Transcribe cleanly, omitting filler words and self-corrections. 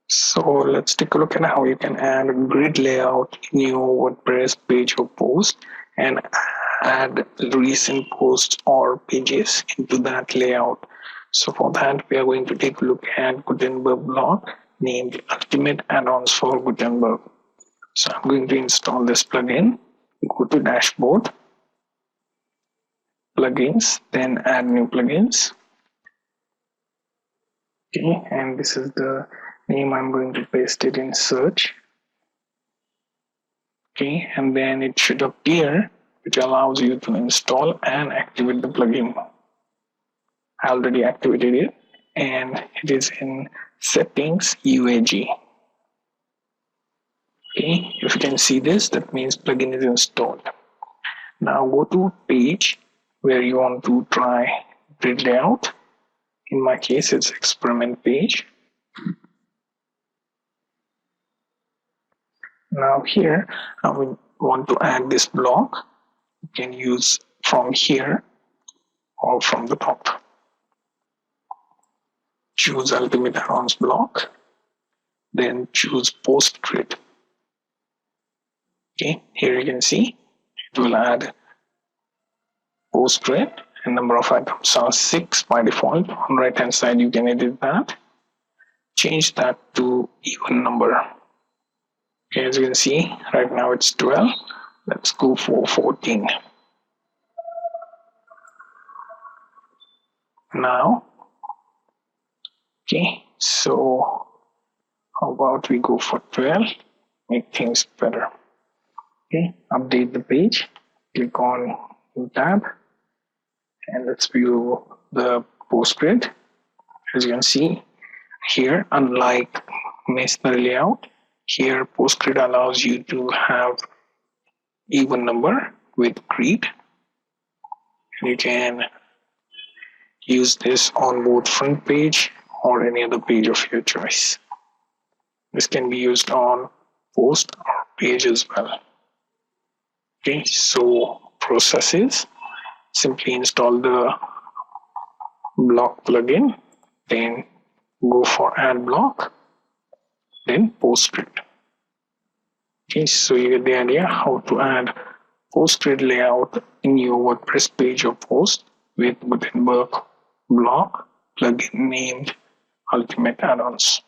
So let's take a look at how you can add a grid layout in your WordPress page or post and add recent posts or pages into that layout. So for that, we are going to take a look at Gutenberg block named Ultimate Add-ons for Gutenberg. So I'm going to install this plugin. Go to Dashboard, Plugins, then Add New Plugins. Okay, and this is the name. I'm going to paste it in search. Okay, and then it should appear, which allows you to install and activate the plugin. I already activated it, and it is in Settings UAG. Okay, if you can see this, that means plugin is installed. Now go to page where you want to try grid layout. In my case, it's experiment page. Now here, I will want to add this block. You can use from here or from the top. Choose Ultimate Add-ons block, then choose Post Grid. Okay, here you can see it will add Post Grid, and number of items are 6 by default. On right hand side, you can edit that. Change that to even number. Okay, as you can see, right now it's 12. Let's go for 14. Now, okay, so how about we go for 12? Make things better. Okay, update the page. Click on New tab, and let's view the post grid. As you can see here, unlike masonry layout, here post grid allows you to have even number with grid. You can use this on both front page or any other page of your choice. This can be used on post or page as well. Okay, so process is simply install the block plugin, then go for add block, then post grid. Okay, so you get the idea how to add post grid layout in your WordPress page or post with Gutenberg block plugin named Ultimate Add-ons.